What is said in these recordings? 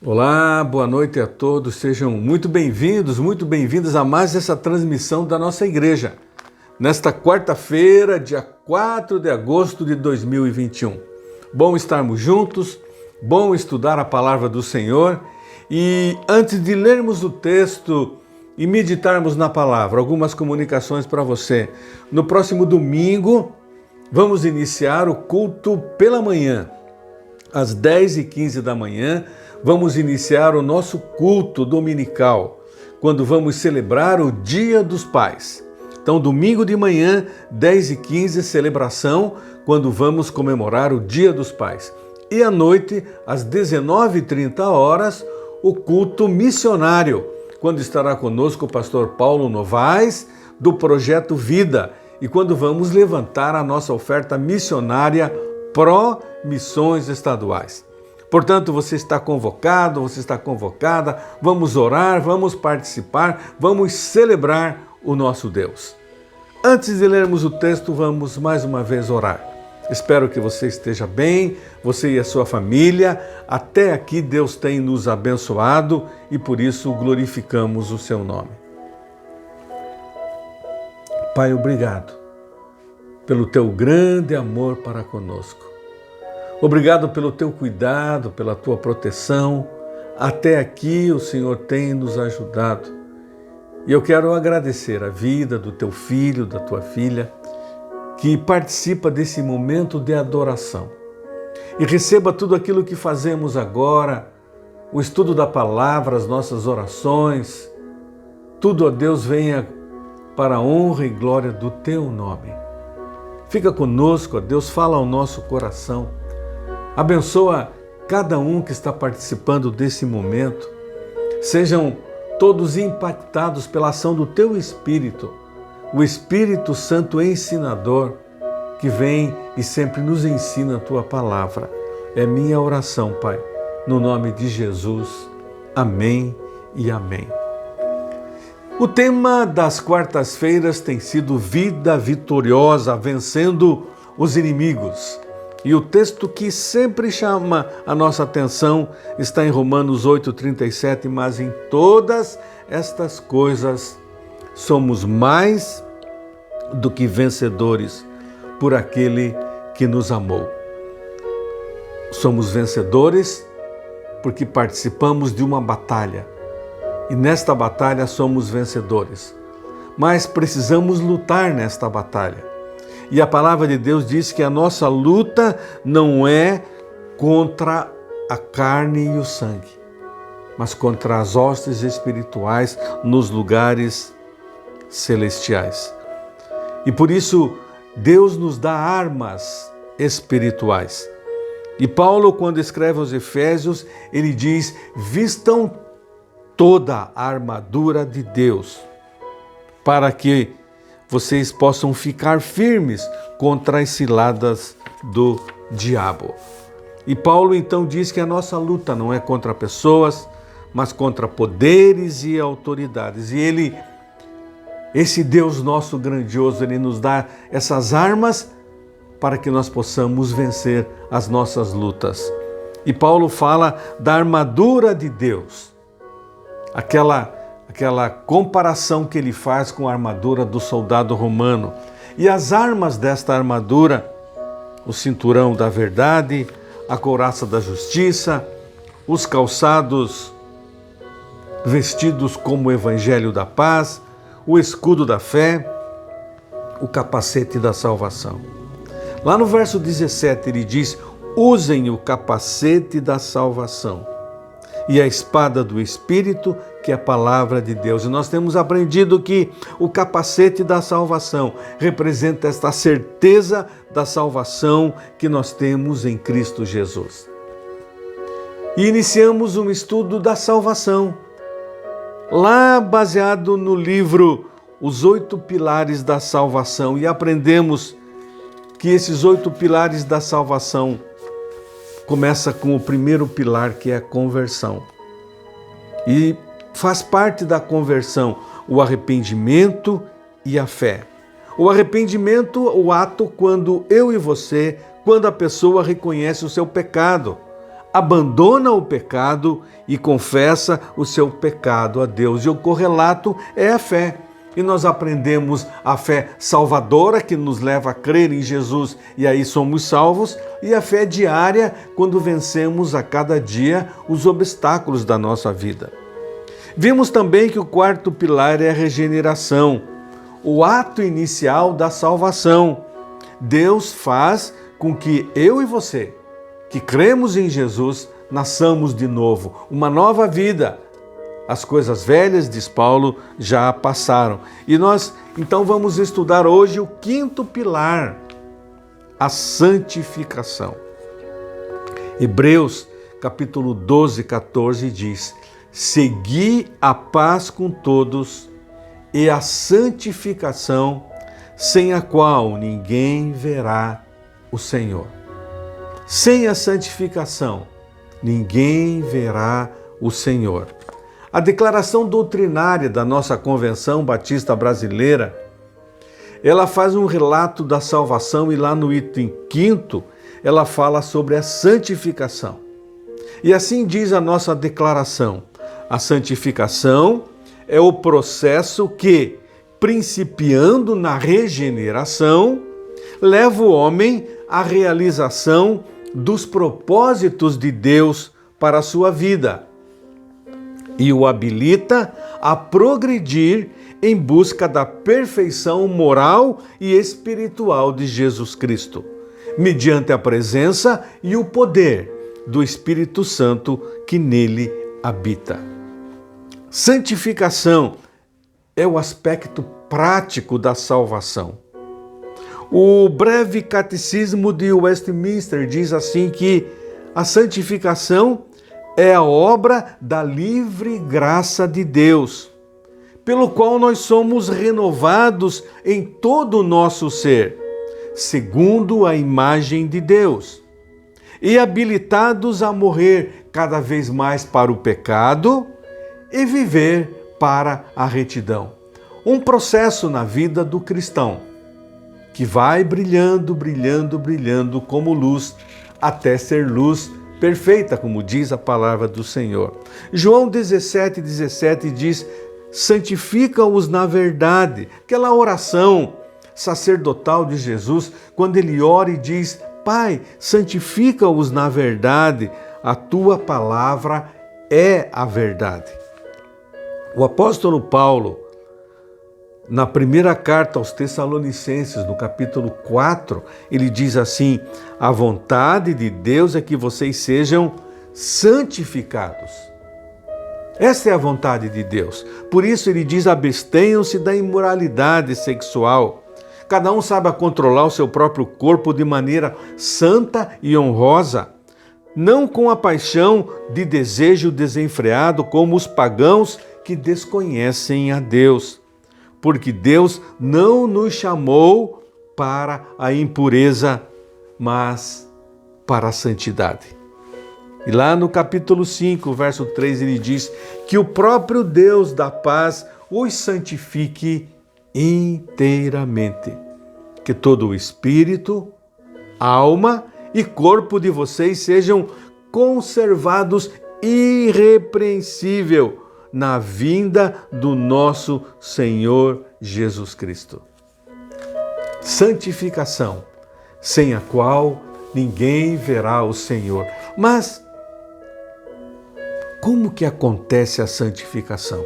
Olá, boa noite a todos, sejam muito bem-vindas a mais essa transmissão da nossa igreja, nesta quarta-feira, dia 4 de agosto de 2021. Bom estarmos juntos, bom estudar a palavra do Senhor e antes de lermos o texto e meditarmos na palavra, algumas comunicações para você. No próximo domingo, vamos iniciar o culto pela manhã, às 10h15 da manhã, vamos iniciar o nosso culto dominical, quando vamos celebrar o Dia dos Pais. Então, domingo de manhã, 10h15, celebração, quando vamos comemorar o Dia dos Pais. E à noite, às 19h30, o culto missionário, quando estará conosco o pastor Paulo Novaes, do Projeto Vida, e quando vamos levantar a nossa oferta missionária pró-missões estaduais. Portanto, você está convocado, você está convocada, vamos orar, vamos participar, vamos celebrar o nosso Deus. Antes de lermos o texto, vamos mais uma vez orar. Espero que você esteja bem, você e a sua família. Até aqui Deus tem nos abençoado e por isso glorificamos o seu nome. Pai, obrigado pelo teu grande amor para conosco. Obrigado pelo teu cuidado, pela tua proteção. Até aqui o Senhor tem nos ajudado. E eu quero agradecer a vida do teu filho, da tua filha, que participa desse momento de adoração. E receba tudo aquilo que fazemos agora, o estudo da palavra, as nossas orações. Tudo, ó Deus, venha para a honra e glória do teu nome. Fica conosco, ó Deus, fala ao nosso coração. Abençoa cada um que está participando desse momento. Sejam todos impactados pela ação do Teu Espírito, o Espírito Santo ensinador, que vem e sempre nos ensina a Tua palavra. É minha oração, Pai, no nome de Jesus. Amém e amém. O tema das quartas-feiras tem sido Vida Vitoriosa, vencendo os inimigos. E o texto que sempre chama a nossa atenção está em Romanos 8,37, mas em todas estas coisas somos mais do que vencedores por aquele que nos amou. Somos vencedores porque participamos de uma batalha e nesta batalha somos vencedores, mas precisamos lutar nesta batalha. E a palavra de Deus diz que a nossa luta não é contra a carne e o sangue, mas contra as hostes espirituais nos lugares celestiais. E por isso, Deus nos dá armas espirituais. E Paulo, quando escreve aos Efésios, ele diz: vistam toda a armadura de Deus, para que vocês possam ficar firmes contra as ciladas do diabo. E Paulo então diz que a nossa luta não é contra pessoas, mas contra poderes e autoridades. E esse Deus nosso grandioso, ele nos dá essas armas para que nós possamos vencer as nossas lutas. E Paulo fala da armadura de Deus, aquela comparação que ele faz com a armadura do soldado romano. E as armas desta armadura: o cinturão da verdade, a couraça da justiça, os calçados vestidos como o evangelho da paz, o escudo da fé, o capacete da salvação. Lá no verso 17 ele diz: usem o capacete da salvação e a espada do Espírito, que é a palavra de Deus. E nós temos aprendido que o capacete da salvação representa esta certeza da salvação que nós temos em Cristo Jesus. E iniciamos um estudo da salvação, lá baseado no livro Os 8 Pilares da Salvação, e aprendemos que esses 8 pilares da salvação começa com o primeiro pilar, que é a conversão. E faz parte da conversão o arrependimento e a fé. O arrependimento, o ato quando eu e você, quando a pessoa reconhece o seu pecado. abandona o pecado e confessa o seu pecado a Deus. E o correlato é a fé. E nós aprendemos a fé salvadora, que nos leva a crer em Jesus e aí somos salvos, e a fé diária, quando vencemos a cada dia os obstáculos da nossa vida. Vimos também que o quarto pilar é a regeneração, o ato inicial da salvação. Deus faz com que eu e você, que cremos em Jesus, nasçamos de novo, uma nova vida. As coisas velhas, diz Paulo, já passaram. E nós, então, vamos estudar hoje o quinto pilar, a santificação. Hebreus, capítulo 12, 14, diz: segui a paz com todos e a santificação, sem a qual ninguém verá o Senhor. Sem a santificação, ninguém verá o Senhor. A declaração doutrinária da nossa Convenção Batista Brasileira, ela faz um relato da salvação e lá no item 5º, ela fala sobre a santificação. E assim diz a nossa declaração: a santificação é o processo que, principiando na regeneração, leva o homem à realização dos propósitos de Deus para a sua vida e o habilita a progredir em busca da perfeição moral e espiritual de Jesus Cristo, mediante a presença e o poder do Espírito Santo que nele habita. Santificação é o aspecto prático da salvação. O breve catecismo de Westminster diz assim que a santificação é a obra da livre graça de Deus, pelo qual nós somos renovados em todo o nosso ser, segundo a imagem de Deus, e habilitados a morrer cada vez mais para o pecado e viver para a retidão. Um processo na vida do cristão, que vai brilhando, brilhando, brilhando como luz, até ser luz perfeita, como diz a palavra do Senhor. João 17:17 diz: santifica-os na verdade. Aquela oração sacerdotal de Jesus, quando ele ora e diz: Pai, santifica-os na verdade, a tua palavra é a verdade. O apóstolo Paulo, na primeira carta aos Tessalonicenses, no capítulo 4, ele diz assim: a vontade de Deus é que vocês sejam santificados. Essa é a vontade de Deus. Por isso ele diz: abstenham-se da imoralidade sexual. Cada um saiba controlar o seu próprio corpo de maneira santa e honrosa, não com a paixão de desejo desenfreado como os pagãos que desconhecem a Deus. Porque Deus não nos chamou para a impureza, mas para a santidade. E lá no capítulo 5, verso 3, ele diz que o próprio Deus da paz os santifique inteiramente. Que todo o espírito, alma e corpo de vocês sejam conservados irrepreensível na vinda do nosso Senhor Jesus Cristo. Santificação, sem a qual ninguém verá o Senhor. Mas como que acontece a santificação?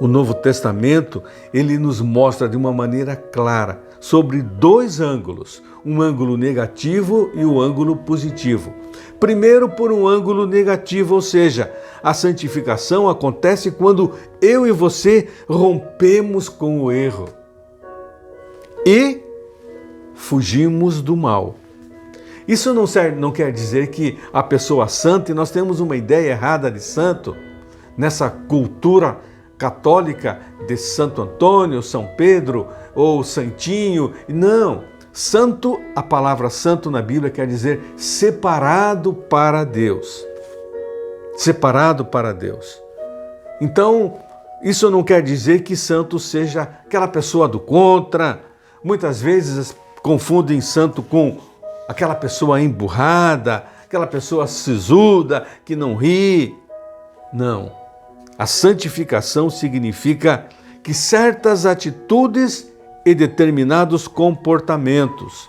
O Novo Testamento, ele nos mostra de uma maneira clara sobre dois ângulos, um ângulo negativo e o ângulo positivo. Primeiro, por um ângulo negativo, ou seja, a santificação acontece quando eu e você rompemos com o erro e fugimos do mal. Isso não quer dizer que a pessoa santa, e nós temos uma ideia errada de santo, nessa cultura católica de Santo Antônio, São Pedro ou Santinho. Não, santo, a palavra santo na Bíblia quer dizer separado para Deus. Separado para Deus. Então, isso não quer dizer que santo seja aquela pessoa do contra. Muitas vezes confundem santo com aquela pessoa emburrada, aquela pessoa sisuda, que não ri. Não. A santificação significa que certas atitudes e determinados comportamentos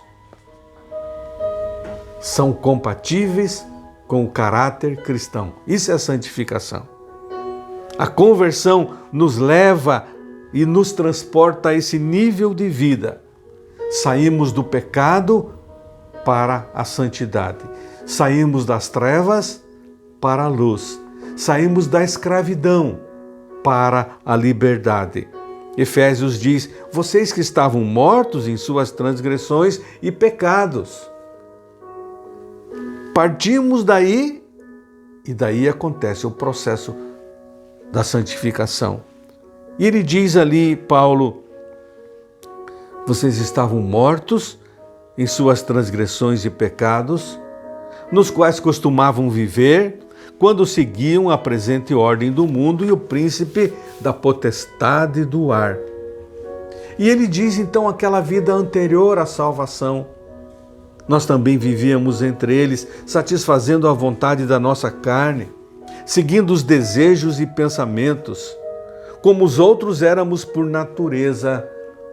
são compatíveis com o caráter cristão. Isso é a santificação. A conversão nos leva e nos transporta a esse nível de vida. Saímos do pecado para a santidade. Saímos das trevas para a luz. Saímos da escravidão para a liberdade. Efésios diz: vocês que estavam mortos em suas transgressões e pecados. Partimos daí e daí acontece o processo da santificação. E ele diz ali, Paulo, vocês estavam mortos em suas transgressões e pecados, nos quais costumavam viver, quando seguiam a presente ordem do mundo e o príncipe da potestade do ar. E ele diz então aquela vida anterior à salvação. Nós também vivíamos entre eles, satisfazendo a vontade da nossa carne, seguindo os desejos e pensamentos. Como os outros éramos por natureza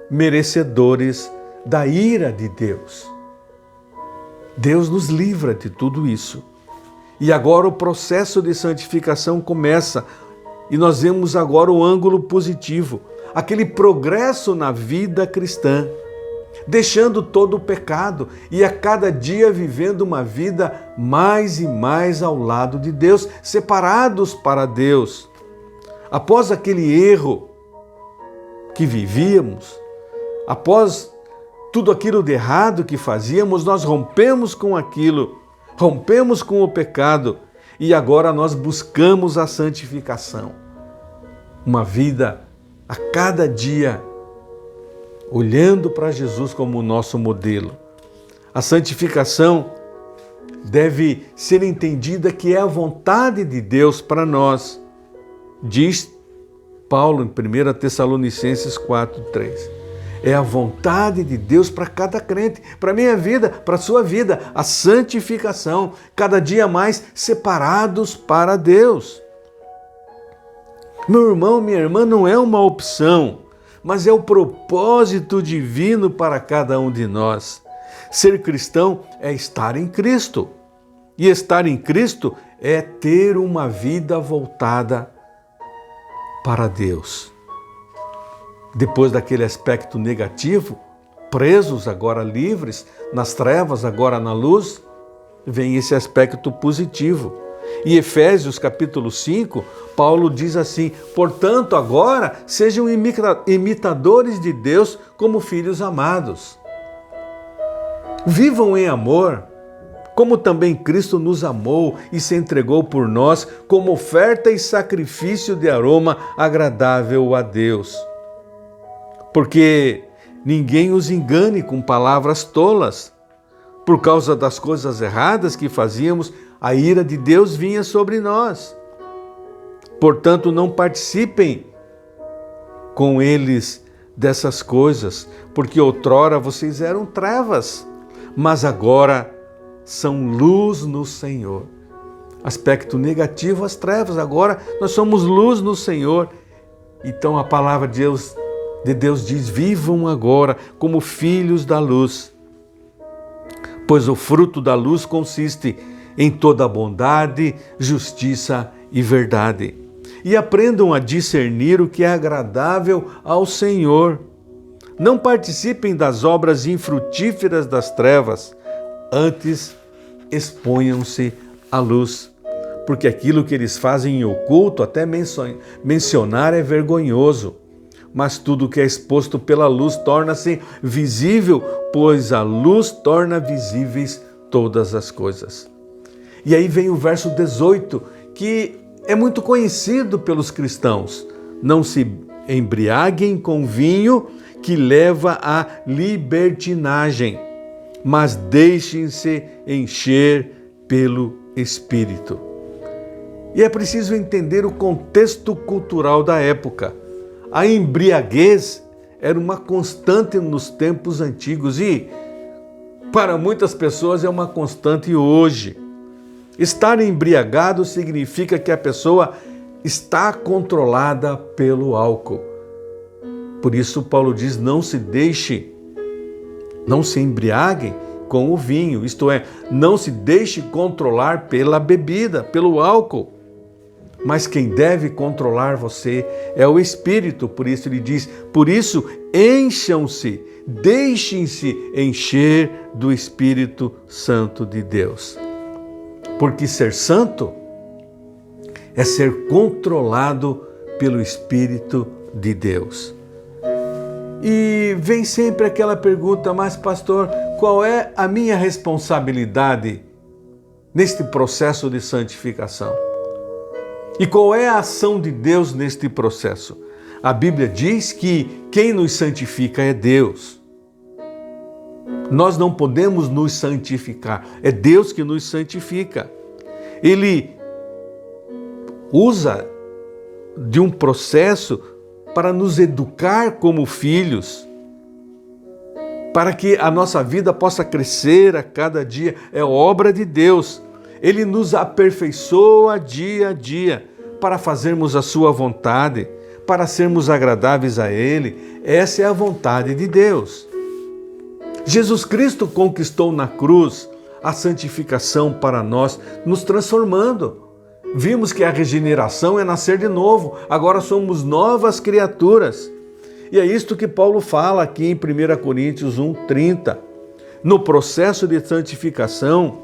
merecedores da ira de Deus. Deus nos livra de tudo isso. E agora o processo de santificação começa e nós vemos agora o ângulo positivo, aquele progresso na vida cristã, deixando todo o pecado e a cada dia vivendo uma vida mais e mais ao lado de Deus, separados para Deus. Após aquele erro que vivíamos, após tudo aquilo de errado que fazíamos, nós rompemos com aquilo, rompemos com o pecado e agora nós buscamos a santificação. Uma vida a cada dia olhando para Jesus como o nosso modelo. A santificação deve ser entendida que é a vontade de Deus para nós. Diz Paulo em 1 Tessalonicenses 4:3. É a vontade de Deus para cada crente, para a minha vida, para a sua vida, a santificação, cada dia mais separados para Deus. Meu irmão, minha irmã, não é uma opção, mas é o propósito divino para cada um de nós. Ser cristão é estar em Cristo. E estar em Cristo é ter uma vida voltada para Deus. Depois daquele aspecto negativo, presos, agora livres, nas trevas, agora na luz, vem esse aspecto positivo. Em Efésios capítulo 5, Paulo diz assim: portanto, agora sejam imitadores de Deus como filhos amados. Vivam em amor, como também Cristo nos amou e se entregou por nós como oferta e sacrifício de aroma agradável a Deus. Porque ninguém os engane com palavras tolas. Por causa das coisas erradas que fazíamos, a ira de Deus vinha sobre nós. Portanto, não participem com eles dessas coisas, porque outrora vocês eram trevas, mas agora são luz no Senhor. Aspecto negativo, as trevas, agora nós somos luz no Senhor. Então a palavra de Deus diz: vivam agora como filhos da luz, pois o fruto da luz consiste em toda bondade, justiça e verdade. E aprendam a discernir o que é agradável ao Senhor. Não participem das obras infrutíferas das trevas, antes exponham-se à luz, porque aquilo que eles fazem em oculto, até mencionar é vergonhoso. Mas tudo que é exposto pela luz torna-se visível, pois a luz torna visíveis todas as coisas. E aí vem o verso 18, que é muito conhecido pelos cristãos. Não se embriaguem com vinho que leva à libertinagem, mas deixem-se encher pelo Espírito. E é preciso entender o contexto cultural da época. A embriaguez era uma constante nos tempos antigos e, para muitas pessoas, é uma constante hoje. Estar embriagado significa que a pessoa está controlada pelo álcool. Por isso Paulo diz, não se embriaguem com o vinho, isto é, não se deixe controlar pela bebida, pelo álcool. Mas quem deve controlar você é o Espírito, por isso ele diz, por isso encham-se, deixem-se encher do Espírito Santo de Deus. Porque ser santo é ser controlado pelo Espírito de Deus. E vem sempre aquela pergunta, mas pastor, qual é a minha responsabilidade neste processo de santificação? E qual é a ação de Deus neste processo? A Bíblia diz que quem nos santifica é Deus. Nós não podemos nos santificar, é Deus que nos santifica. Ele usa de um processo para nos educar como filhos, para que a nossa vida possa crescer a cada dia. É obra de Deus. Ele nos aperfeiçoa dia a dia para fazermos a sua vontade, para sermos agradáveis a Ele. Essa é a vontade de Deus. Jesus Cristo conquistou na cruz a santificação para nós, nos transformando. Vimos que a regeneração é nascer de novo, agora somos novas criaturas. E é isto que Paulo fala aqui em 1 Coríntios 1:30. No processo de santificação,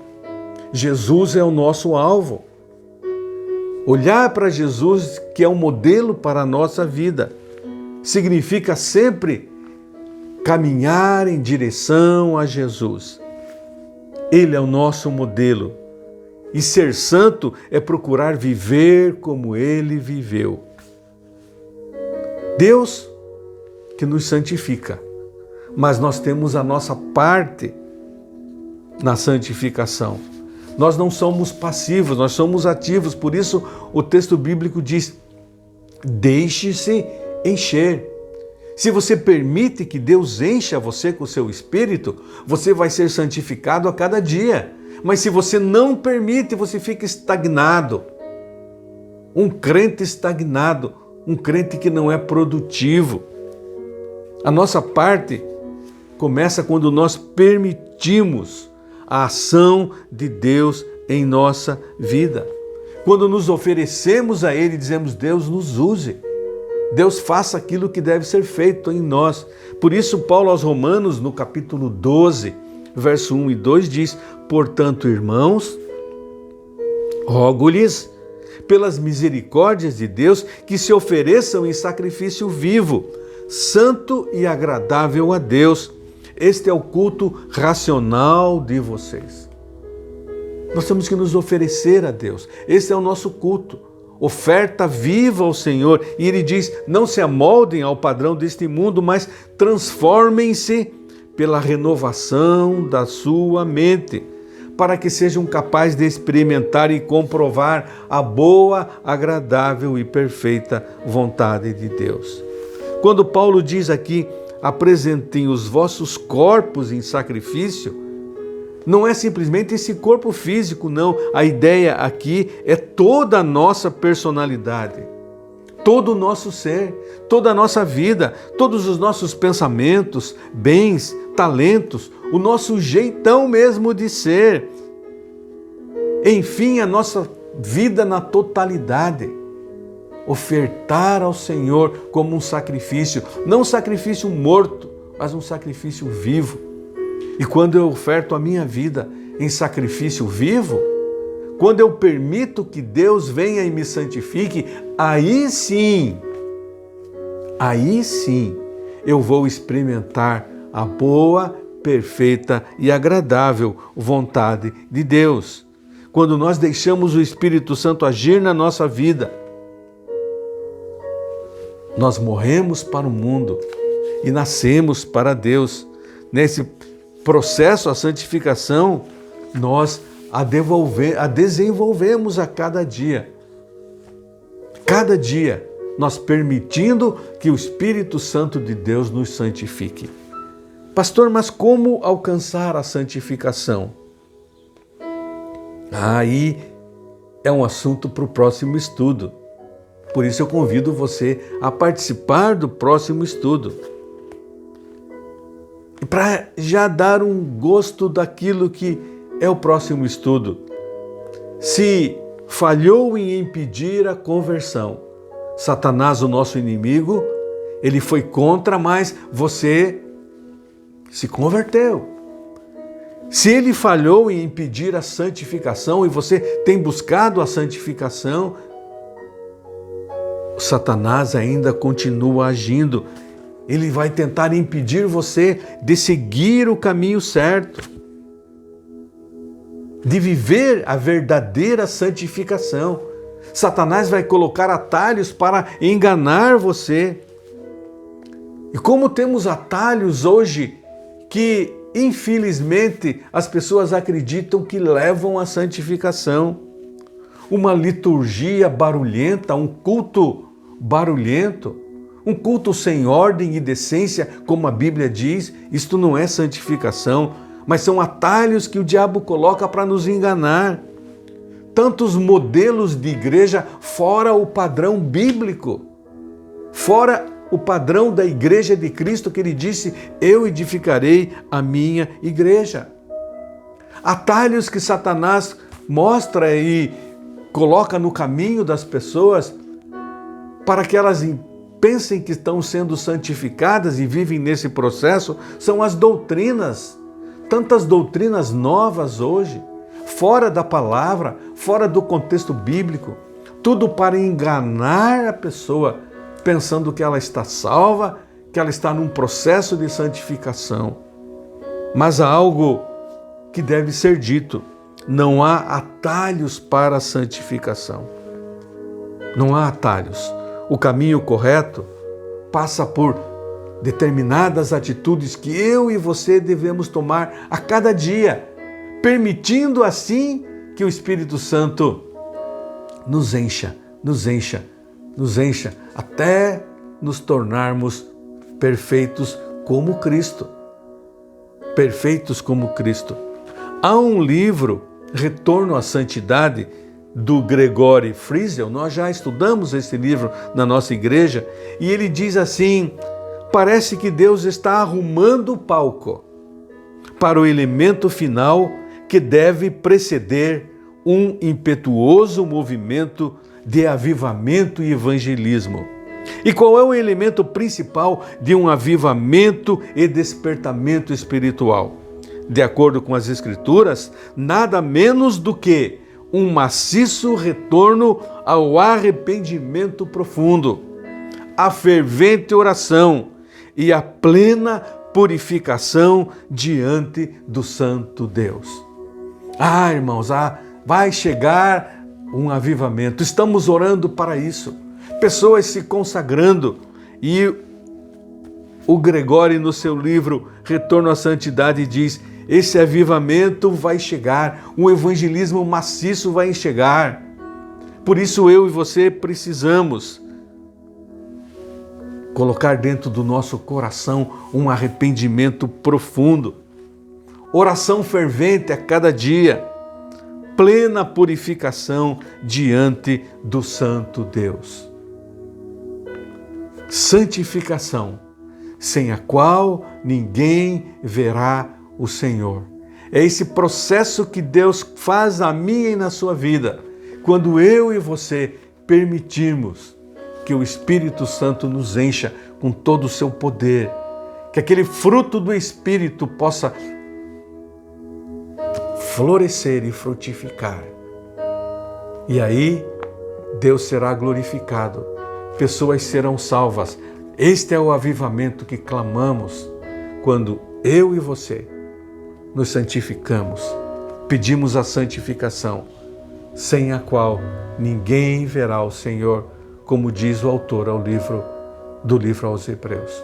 Jesus é o nosso alvo. Olhar para Jesus, que é um modelo para a nossa vida, significa sempre caminhar em direção a Jesus. Ele é o nosso modelo. E ser santo é procurar viver como Ele viveu. Deus que nos santifica, mas nós temos a nossa parte na santificação. Nós não somos passivos, nós somos ativos. Por isso o texto bíblico diz, deixe-se encher. Se você permite que Deus encha você com o seu Espírito, você vai ser santificado a cada dia. Mas se você não permite, você fica estagnado. Um crente estagnado, um crente que não é produtivo. A nossa parte começa quando nós permitimos a ação de Deus em nossa vida. Quando nos oferecemos a Ele, dizemos, Deus nos use. Deus faça aquilo que deve ser feito em nós. Por isso Paulo aos Romanos, no capítulo 12, verso 1 e 2 diz, portanto, irmãos, rogo-lhes, pelas misericórdias de Deus, que se ofereçam em sacrifício vivo, santo e agradável a Deus. Este é o culto racional de vocês. Nós temos que nos oferecer a Deus. Esse é o nosso culto. Oferta viva ao Senhor. E Ele diz, não se amoldem ao padrão deste mundo, mas transformem-se pela renovação da sua mente, para que sejam capazes de experimentar e comprovar a boa, agradável e perfeita vontade de Deus. Quando Paulo diz aqui, apresentem os vossos corpos em sacrifício, não é simplesmente esse corpo físico, não. A ideia aqui é toda a nossa personalidade, todo o nosso ser, toda a nossa vida, todos os nossos pensamentos, bens, talentos, o nosso jeitão mesmo de ser. Enfim, a nossa vida na totalidade. Ofertar ao Senhor como um sacrifício, não um sacrifício morto, mas um sacrifício vivo. E quando eu oferto a minha vida em sacrifício vivo, quando eu permito que Deus venha e me santifique, aí sim, eu vou experimentar a boa, perfeita e agradável vontade de Deus. Quando nós deixamos o Espírito Santo agir na nossa vida, nós morremos para o mundo e nascemos para Deus. Nesse processo, a santificação, nós a desenvolvemos a cada dia. Cada dia, nós permitindo que o Espírito Santo de Deus nos santifique. Pastor, mas como alcançar a santificação? Aí é um assunto para o próximo estudo. Por isso eu convido você a participar do próximo estudo. E para já dar um gosto daquilo que é o próximo estudo. Se falhou em impedir a conversão, Satanás, o nosso inimigo, ele foi contra, mas você se converteu. Se ele falhou em impedir a santificação e você tem buscado a santificação, Satanás ainda continua agindo. Ele vai tentar impedir você de seguir o caminho certo, de viver a verdadeira santificação. Satanás vai colocar atalhos para enganar você. E como temos atalhos hoje que, infelizmente, as pessoas acreditam que levam à santificação. Uma liturgia barulhenta, um culto barulhento, um culto sem ordem e decência, como a Bíblia diz, isto não é santificação, mas são atalhos que o diabo coloca para nos enganar. Tantos modelos de igreja fora o padrão bíblico, fora o padrão da igreja de Cristo, que ele disse: eu edificarei a minha igreja. Atalhos que Satanás mostra e coloca no caminho das pessoas para que elas pensem que estão sendo santificadas e vivem nesse processo, são as doutrinas. Tantas doutrinas novas hoje, fora da palavra, fora do contexto bíblico, tudo para enganar a pessoa, pensando que ela está salva, que ela está num processo de santificação. Mas há algo que deve ser dito: não há atalhos para a santificação. Não há atalhos. O caminho correto passa por determinadas atitudes que eu e você devemos tomar a cada dia, permitindo assim que o Espírito Santo nos encha, até nos tornarmos perfeitos como Cristo. Perfeitos como Cristo. Há um livro, Retorno à Santidade, do Gregory Friesel. Nós já estudamos esse livro na nossa igreja e ele diz assim: parece que Deus está arrumando o palco para o elemento final que deve preceder um impetuoso movimento de avivamento e evangelismo. E qual é o elemento principal de um avivamento e despertamento espiritual? De acordo com as Escrituras, nada menos do que um maciço retorno ao arrependimento profundo, a fervente oração e a plena purificação diante do Santo Deus. Irmãos, vai chegar um avivamento. Estamos orando para isso. Pessoas se consagrando. E o Gregório, no seu livro Retorno à Santidade, diz: esse avivamento vai chegar, um evangelismo maciço vai chegar. Por isso eu e você precisamos colocar dentro do nosso coração um arrependimento profundo, oração fervente a cada dia, plena purificação diante do Santo Deus. Santificação, sem a qual ninguém verá o Senhor. É esse processo que Deus faz na minha e na sua vida, quando eu e você permitirmos que o Espírito Santo nos encha com todo o seu poder, que aquele fruto do Espírito possa florescer e frutificar. E aí Deus será glorificado, pessoas serão salvas. Este é o avivamento que clamamos quando eu e você nos santificamos, pedimos a santificação, sem a qual ninguém verá o Senhor, como diz o autor do livro aos Hebreus.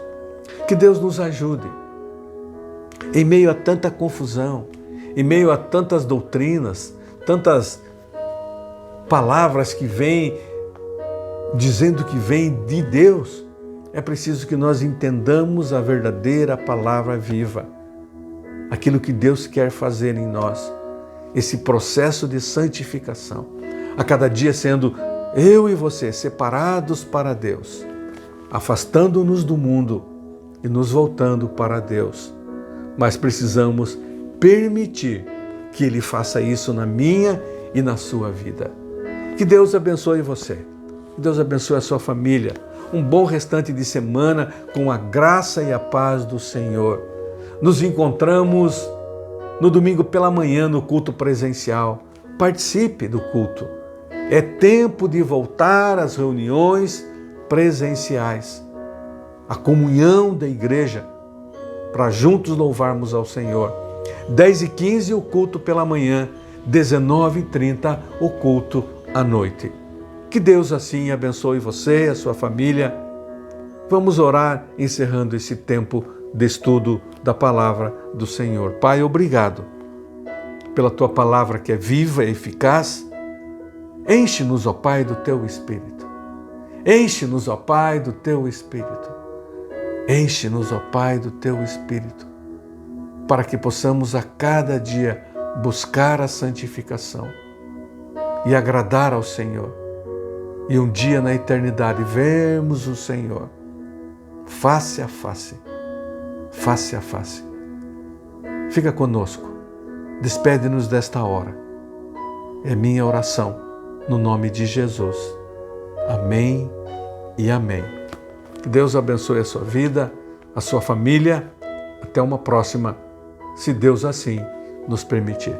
Que Deus nos ajude. Em meio a tanta confusão, em meio a tantas doutrinas, tantas palavras que vêm dizendo que vêm de Deus, é preciso que nós entendamos a verdadeira palavra viva, aquilo que Deus quer fazer em nós, esse processo de santificação. A cada dia sendo eu e você separados para Deus, afastando-nos do mundo e nos voltando para Deus. Mas precisamos permitir que Ele faça isso na minha e na sua vida. Que Deus abençoe você. Que Deus abençoe a sua família. Um bom restante de semana com a graça e a paz do Senhor. Nos encontramos no domingo pela manhã no culto presencial. Participe do culto. É tempo de voltar às reuniões presenciais. A comunhão da igreja para juntos louvarmos ao Senhor. 10h15 o culto pela manhã, 19h30 o culto à noite. Que Deus assim abençoe você e a sua família. Vamos orar encerrando esse tempo de estudo da palavra do Senhor. Pai, obrigado pela tua palavra que é viva e eficaz. Enche-nos, ó Pai, do teu Espírito. Enche-nos, ó Pai, do teu Espírito. Enche-nos, ó Pai, do teu Espírito, para que possamos a cada dia buscar a santificação e agradar ao Senhor. E um dia na eternidade vermos o Senhor face a face, face a face. Fica conosco, despede-nos desta hora. É minha oração, no nome de Jesus. Amém e amém. Que Deus abençoe a sua vida, a sua família. Até uma próxima, se Deus assim nos permitir.